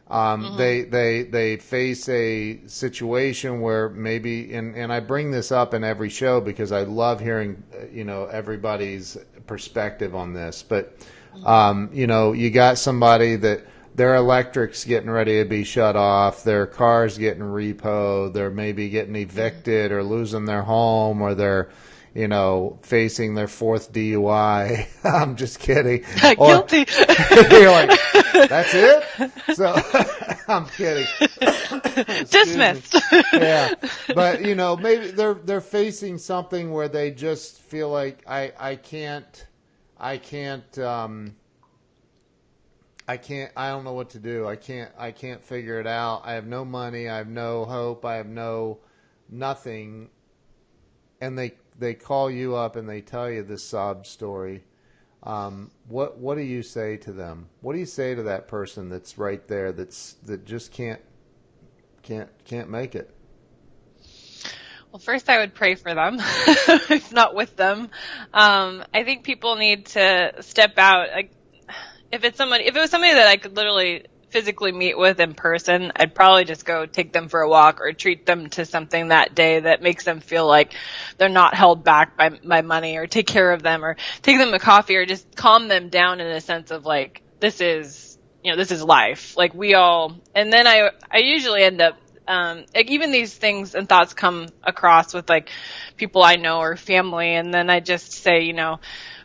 They face a situation where maybe, and I bring this up in every show because I love hearing, everybody's perspective on this. But, you got somebody that their electric's getting ready to be shut off, their car's getting repoed, they're maybe getting evicted or losing their home, or they're, facing their 4th DUI. I'm just kidding. Guilty. You're like, that's it? So, I'm kidding. Dismissed. Yeah. But, maybe they're facing something where they just feel like I don't know what to do. I can't figure it out. I have no money. I have no hope. I have nothing. And they call you up and they tell you this sob story. What do you say to them? What do you say to that person that's right there that just can't make it? Well, first I would pray for them, if not with them. I think people need to step out. Like, if it was somebody that I could literally physically meet with in person, I'd probably just go take them for a walk or treat them to something that day that makes them feel like they're not held back by money, or take care of them, or take them a coffee, or just calm them down in a sense of like, this is life. Like and then I usually end up, like even these things and thoughts come across with like people I know or family. And then I just say,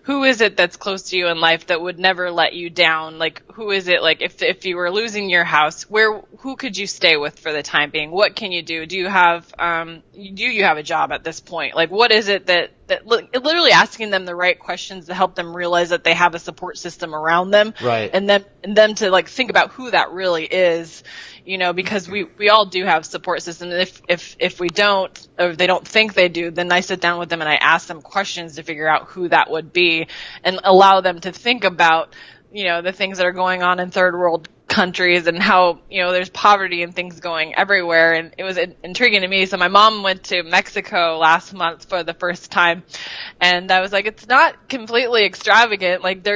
who is it that's close to you in life that would never let you down? Like, who is it? Like, if you were losing your house, who could you stay with for the time being? What can you do? Do you have a job at this point? Like, what is it that literally asking them the right questions to help them realize that they have a support system around them, right? And them to like think about who that really is, because we all do have support systems. And if we don't, or if they don't think they do, then I sit down with them and I ask them questions to figure out who that would be, and allow them to think about, the things that are going on in third world countries and how, there's poverty and things going everywhere. And it was intriguing to me. So my mom went to Mexico last month for the first time, and I was like, it's not completely extravagant. Like they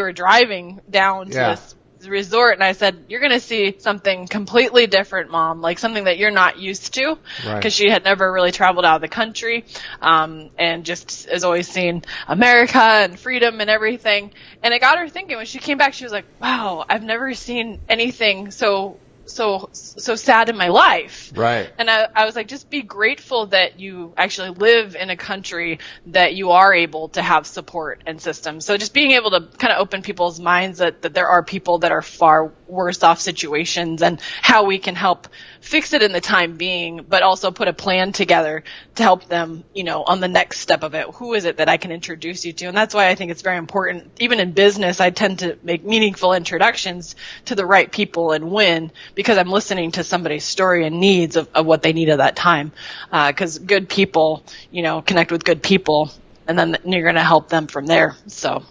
were driving down to this resort, and I said, you're going to see something completely different, Mom, like something that you're not used to, because she had never really traveled out of the country, and just has always seen America and freedom and everything. And it got her thinking. When she came back, she was like, wow, I've never seen anything so sad in my life. Right. And I was like, just be grateful that you actually live in a country that you are able to have support and systems. So just being able to kind of open people's minds that there are people that are far worse off situations, and how we can help fix it in the time being, but also put a plan together to help them, on the next step of it. Who is it that I can introduce you to? And that's why I think it's very important. Even in business, I tend to make meaningful introductions to the right people and win, because I'm listening to somebody's story and needs of what they need at that time. Because good people, connect with good people, and then you're going to help them from there. So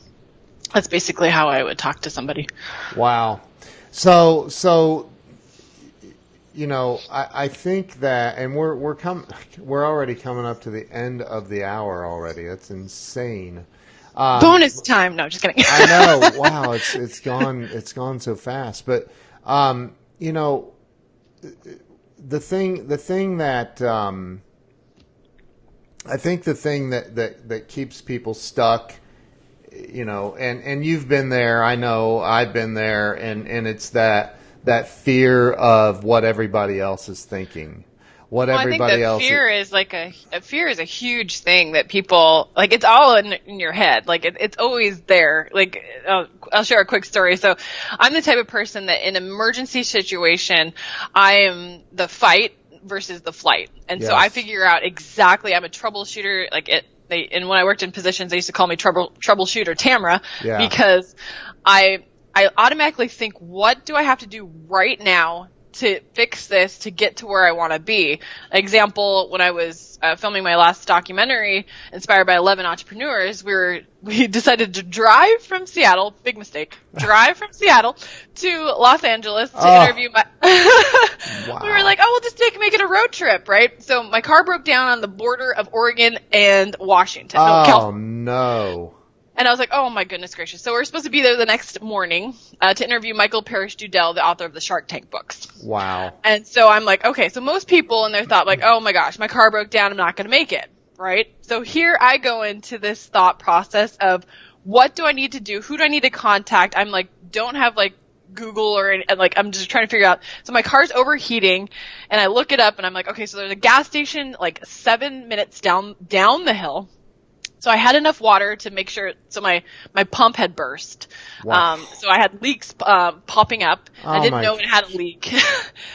that's basically how I would talk to somebody. Wow. So I think that, and we're already coming up to the end of the hour already. That's insane. Bonus time. No, just kidding. I know. Wow. It's gone so fast. But, the thing that, I think the thing that keeps people stuck, and you've been there, I know I've been there, and it's that fear of what everybody else is thinking. What Well, everybody I think else that fear is like a fear is a huge thing that people like. It's all in your head. Like it's always there. Like I'll share a quick story. So I'm the type of person that in an emergency situation, I am the fight versus the flight, and so I figure out exactly. I'm a troubleshooter. And when I worked in positions, they used to call me troubleshooter Tamara because I automatically think, what do I have to do right now to fix this to get to where I want to be? Example, when I was filming my last documentary, inspired by 11 entrepreneurs, we decided to drive from Seattle, big mistake, drive from Seattle to Los Angeles to interview my, Wow. We were like, we'll just make it a road trip, right? So my car broke down on the border of Oregon and Washington. No. And I was like, oh my goodness gracious. So we're supposed to be there the next morning to interview Michael Parrish Dudell, the author of the Shark Tank books. Wow. And so I'm like, okay, so most people in their thought like, oh my gosh, my car broke down, I'm not going to make it, right? So here I go into this thought process of what do I need to do? Who do I need to contact? I'm like, don't have like Google and like, I'm just trying to figure out. So my car's overheating and I look it up and I'm like, okay, so there's a gas station like 7 minutes down the hill. So I had enough water to make sure, so my pump had burst. Wow. So I had leaks popping up. I didn't know it had a leak.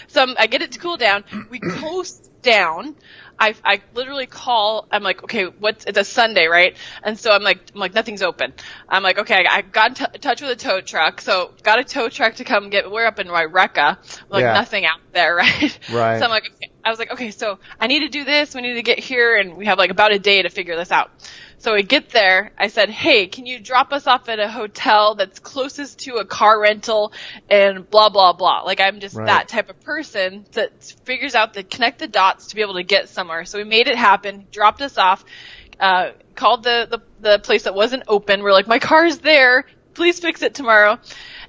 So I get it to cool down. We coast down. I literally call, I'm like, okay, it's a Sunday, right? And so I'm like, nothing's open. I'm like, okay, I got in touch with a tow truck. So got a tow truck to come we're up in Waireka. Nothing out there, right? Right. So I'm like, okay. I was like, okay, so I need to do this. We need to get here and we have like about a day to figure this out. So we get there. I said, hey, can you drop us off at a hotel that's closest to a car rental and blah, blah, blah. Like I'm just that type of person that figures out to connect the dots to be able to get somewhere. So we made it happen, dropped us off, called the place that wasn't open. We're like, my car's there. Please fix it tomorrow.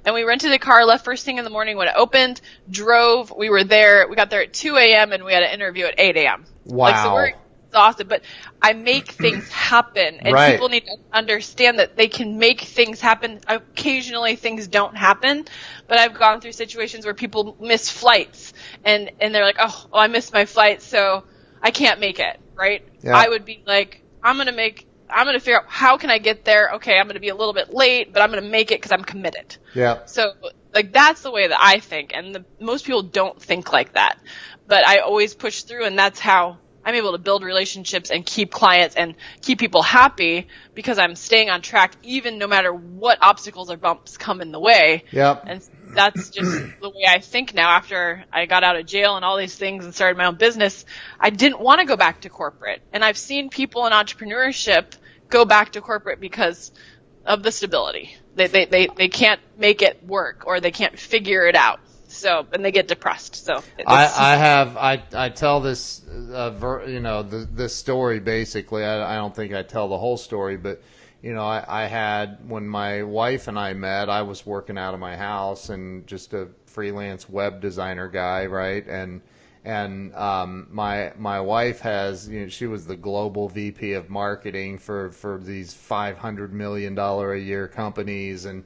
And we rented a car, left first thing in the morning when it opened, drove. We were there. We got there at 2 a.m. and we had an interview at 8 a.m. Wow. So we're exhausted, but I make things happen. And people need to understand that they can make things happen. Occasionally things don't happen, but I've gone through situations where people miss flights and they're like, oh, I missed my flight, so I can't make it, right? Yeah. I would be like, I'm going to figure out how can I get there. Okay, I'm going to be a little bit late, but I'm going to make it because I'm committed. Yeah. So like that's the way that I think, and most people don't think like that. But I always push through, and that's how I'm able to build relationships and keep clients and keep people happy because I'm staying on track, even no matter what obstacles or bumps come in the way. Yep. And that's just the way I think now. After I got out of jail and all these things and started my own business, I didn't want to go back to corporate. And I've seen people in entrepreneurship go back to corporate because of the stability. They can't make it work or they can't figure it out. So, and they get depressed. So I tell this, this story basically. I don't think I tell the whole story, but I had, when my wife and I met, I was working out of my house and just a freelance web designer guy, right? And my wife has, she was the global VP of marketing for these $500 million a year companies, and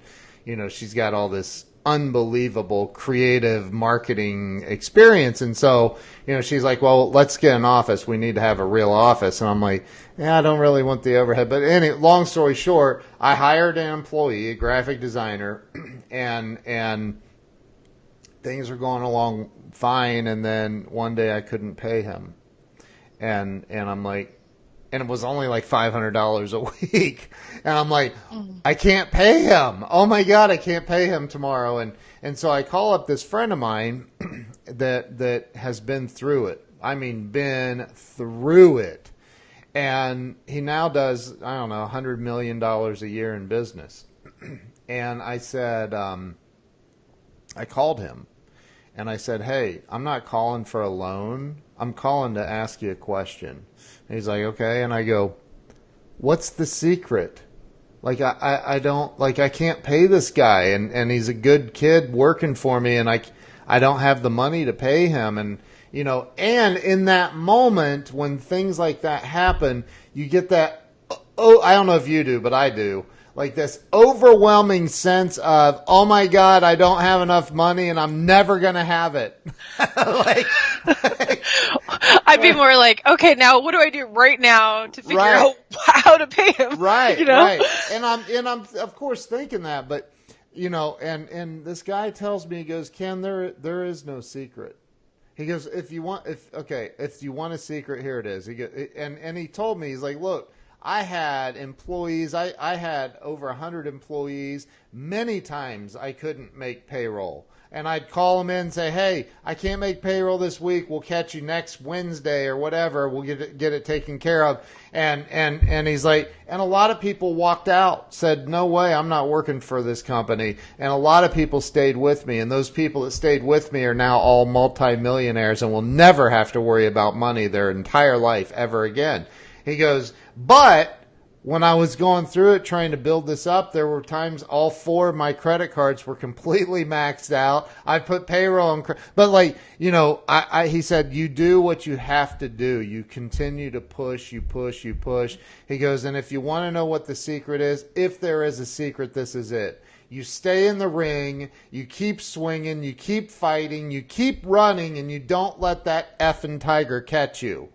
she's got all this unbelievable creative marketing experience. And so, she's like, well, let's get an office. We need to have a real office. And I'm like, yeah, I don't really want the overhead. But long story short, I hired an employee, a graphic designer, and things were going along fine. And then one day I couldn't pay him. And I'm like, and it was only like $500 a week. And I'm like, I can't pay him. Oh my God, I can't pay him tomorrow. And so I call up this friend of mine that has been through it. I mean, been through it. And he now does, I don't know, $100 million a year in business. And I said, I called him and I said, hey, I'm not calling for a loan. I'm calling to ask you a question. And he's like, okay. And I go, what's the secret? Like, I don't, like, I can't pay this guy, and he's a good kid working for me, and I don't have the money to pay him. And and in that moment when things like that happen, you get that, oh, I don't know if you do, but I do. Like this overwhelming sense of, oh my God, I don't have enough money and I'm never going to have it. I'd be more like, okay, now what do I do right now to figure out how to pay him? Right, right. And I'm of course thinking that, but and this guy tells me, he goes, Ken, there is no secret. He goes, if you want a secret, here it is. He goes, and he told me, he's like, look, I had employees. I had over 100 employees. Many times I couldn't make payroll. And I'd call them in and say, hey, I can't make payroll this week. We'll catch you next Wednesday or whatever. We'll get it taken care of. And he's like, and a lot of people walked out, said, no way, I'm not working for this company. And a lot of people stayed with me. And those people that stayed with me are now all multimillionaires and will never have to worry about money their entire life ever again. He goes, but when I was going through it, trying to build this up, there were times all 4 of my credit cards were completely maxed out. I put payroll on, but he said, you do what you have to do. You continue to push, you push. He goes, and if you want to know what the secret is, if there is a secret, this is it. You stay in the ring, you keep swinging, you keep fighting, you keep running, and you don't let that effing tiger catch you.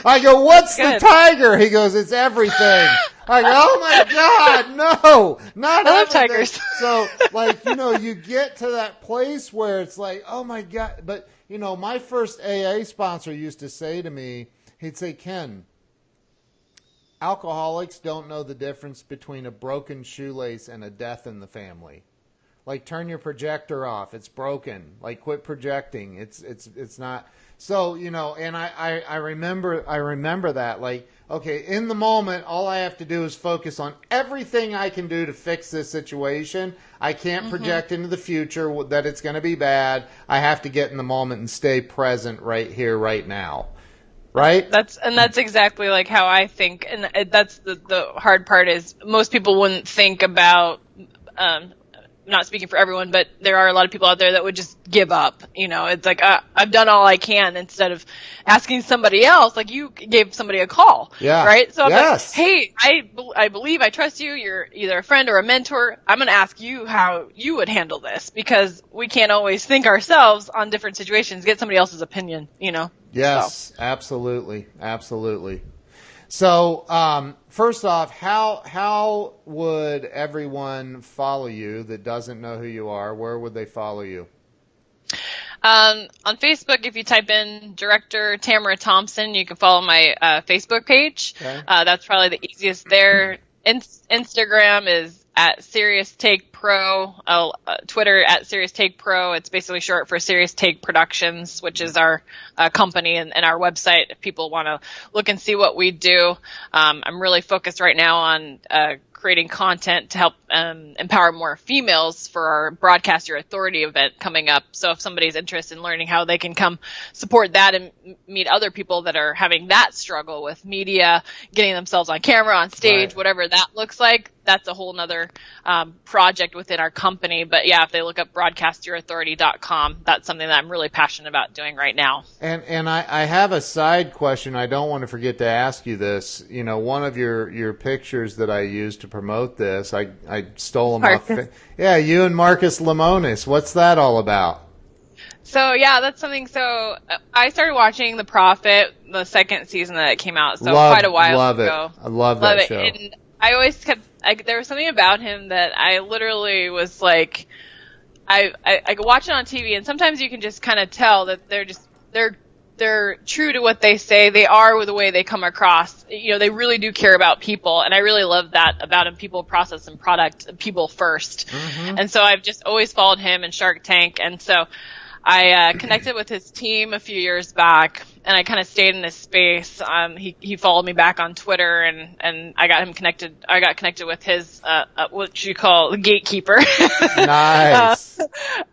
I go, what's the tiger? He goes, it's everything. I go, oh my God, no, not I love everything. tigers. So, you get to that place where it's like, oh my God. But, my first AA sponsor used to say to me, he'd say, Ken, alcoholics don't know the difference between a broken shoelace and a death in the family. Like, turn your projector off. It's broken. Like, quit projecting. It's not. So, and I remember that, like, okay, in the moment, all I have to do is focus on everything I can do to fix this situation. I can't project into the future that it's going to be bad. I have to get in the moment and stay present right here, right now. Right? That's exactly like how I think. And that's the hard part is most people wouldn't think about, not speaking for everyone, but there are a lot of people out there that would just give up. It's like, I've done all I can instead of asking somebody else, like you gave somebody a call. Yeah. Right? So I'm like, hey, I believe, I trust you. You're either a friend or a mentor. I'm going to ask you how you would handle this because we can't always think ourselves on different situations, get somebody else's opinion, Yes, so. Absolutely. Absolutely. So, first off, how would everyone follow you that doesn't know who you are? Where would they follow you? On Facebook, if you type in Director Tamara Thompson, you can follow my Facebook page. Okay. That's probably the easiest there. Instagram is at Serious Take Pro, Twitter at Serious Take Pro. It's basically short for Serious Take Productions, which is our company and our website if people want to look and see what we do. I'm really focused right now on creating content to help empower more females for our Broadcast Your Authority event coming up. So if somebody's interested in learning how they can come support that and meet other people that are having that struggle with media, getting themselves on camera, on stage, whatever that looks like, that's a whole nother project within our company. But yeah, if they look up broadcastyourauthority.com, that's something that I'm really passionate about doing right now. And I have a side question. I don't want to forget to ask you this. One of your pictures that I used to promote this, I stole them off. Yeah, you and Marcus Lemonis. What's that all about? So yeah, that's something. So I started watching The Prophet, the second season that it came out. So quite a while ago. I love that show. And I always kept. There was something about him that I literally was like, I could watch it on TV, and sometimes you can just kind of tell that they're true to what they say. They are with the way they come across. They really do care about people, and I really love that about him. People, process, and product. People first. Mm-hmm. And so I've just always followed him and Shark Tank, and so I connected with his team a few years back, and I kind of stayed in his space. He followed me back on Twitter, and I got him connected. I got connected with his what you call the gatekeeper. Nice.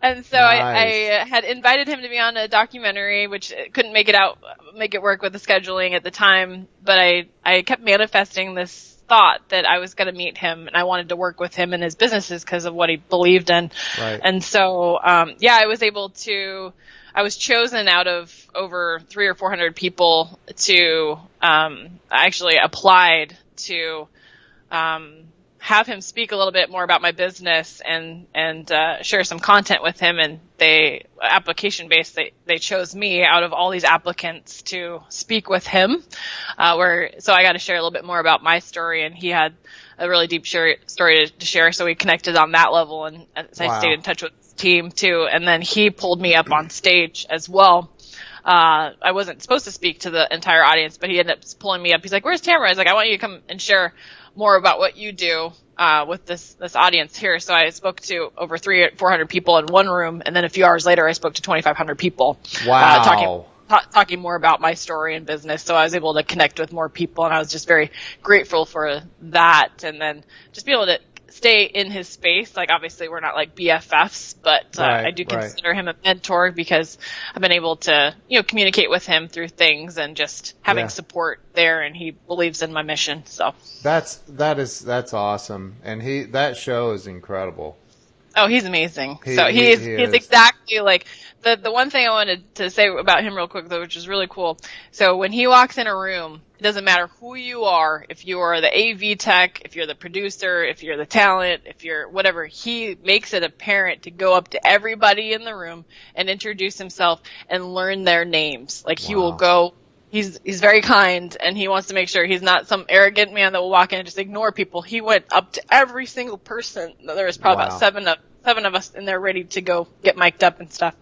And so I had invited him to be on a documentary, which couldn't make it work with the scheduling at the time. But I kept manifesting this thought that I was going to meet him, and I wanted to work with him in his businesses because of what he believed in. Right. And so, I was chosen out of over 300 or 400 people to, I actually applied to, have him speak a little bit more about my business and share some content with him. And application based, they chose me out of all these applicants to speak with him, so I got to share a little bit more about my story, and he had a really deep story to share. So we connected on that level, and I stayed in touch with his team too. And then he pulled me up on stage as well. I wasn't supposed to speak to the entire audience, but he ended up pulling me up. He's like, "Where's Tamara?" I was like, "I want you to come and share more about what you do with this audience here." So I spoke to over 400 people in one room, and then a few hours later, I spoke to 2,500 people. Wow. Talking more about my story and business. So I was able to connect with more people, and I was just very grateful for that. And then just be able to stay in his space. Like, obviously we're not like BFFs, but I do consider him a mentor because I've been able to, communicate with him through things and just having support there, and he believes in my mission. So that's awesome. And that show is incredible. Oh, he's amazing. He's exactly like the one thing I wanted to say about him real quick though, which is really cool. So when he walks in a room, it doesn't matter who you are, if you are the AV tech, if you're the producer, if you're the talent, if you're whatever, he makes it apparent to go up to everybody in the room and introduce himself and learn their names. Like he will go, he's very kind, and he wants to make sure he's not some arrogant man that will walk in and just ignore people. He went up to every single person. There was probably about seven of us in there ready to go get mic'd up and stuff.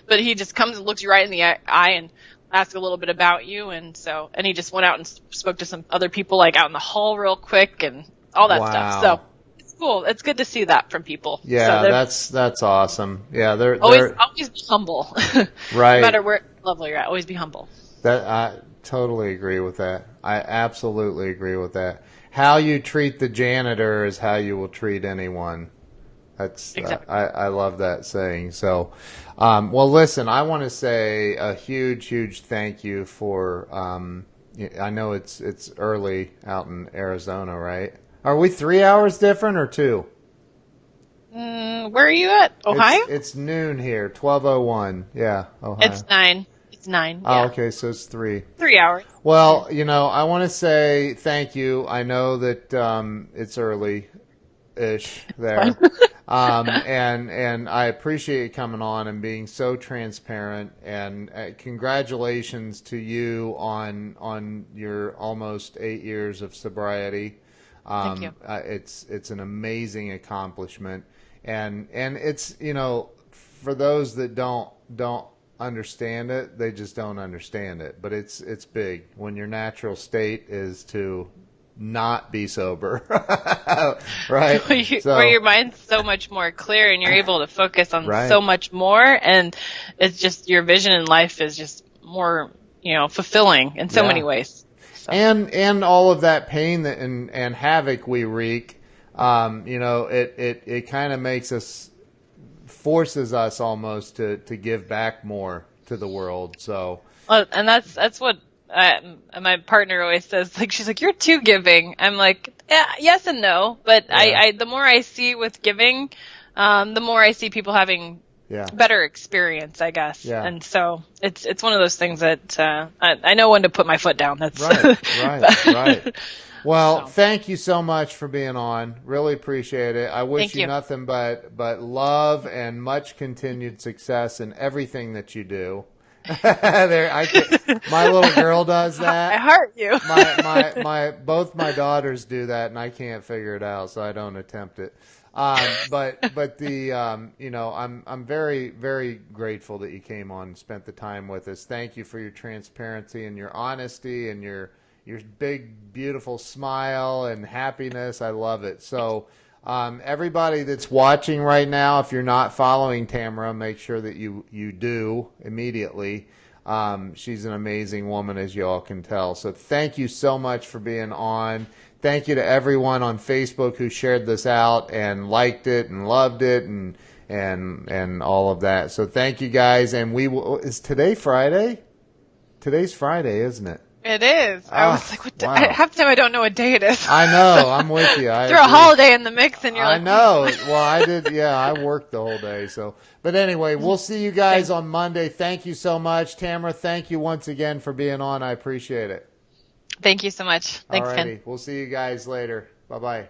But he just comes and looks you right in the eye and asks a little bit about you. And he just went out and spoke to some other people like out in the hall real quick and all that stuff. So it's cool. It's good to see that from people. Yeah, so that's awesome. Yeah, they're always be humble. Right. No matter where level you're at, always be humble. I totally agree with that. I absolutely agree with that. How you treat the janitor is how you will treat anyone. That's exactly. I love that saying. So, well, listen, I want to say a huge, huge thank you for. I know it's early out in Arizona, right? Are we 3 hours different or 2? Where are you at? Ohio? It's noon here, 12:01. Yeah, Ohio. It's 9. It's 9. Oh, okay, so it's 3. 3 hours. Well, I want to say thank you. I know that it's early-ish there. And I appreciate you coming on and being so transparent, and congratulations to you on your almost 8 years of sobriety. Thank you. It's an amazing accomplishment, and it's for those that don't understand it, they just don't understand it. But it's big when your natural state is to not be sober, right? Where your mind's so much more clear and you're able to focus on so much more, and it's just your vision in life is just more, fulfilling in so many ways. So. And all of that pain and havoc we wreak, it kind of forces us almost to give back more to the world. So, and that's what. My partner always says, she's like, "You're too giving." I'm like, yes and no, but I the more I see with giving, the more I see people having better experience, I guess. Yeah. And so it's one of those things that I know when to put my foot down. That's right. Well, thank you so much for being on. Really appreciate it. I wish you nothing but love and much continued success in everything that you do. My little girl does that. I heart you. Both my daughters do that, and I can't figure it out, so I don't attempt it. But I'm very, very grateful that you came on and spent the time with us. Thank you for your transparency and your honesty and your big, beautiful smile and happiness. I love it. So. Everybody that's watching right now, if you're not following Tamara, make sure that you do immediately. She's an amazing woman, as you all can tell. So thank you so much for being on. Thank you to everyone on Facebook who shared this out and liked it and loved it and all of that. So thank you guys. And is today Friday? Today's Friday, isn't it? It is. I Oh, was like, what wow. half the time I don't know what day it is. I know. I'm with you. I Throw a agree. holiday in the mix and you're I like, know. Well, I did. Yeah, I worked the whole day. So, but anyway, we'll see you guys on Monday. Thank you so much, Tamara. Thank you once again for being on. I appreciate it. Thank you so much. Thanks, Ken. Alrighty, we'll see you guys later. Bye bye.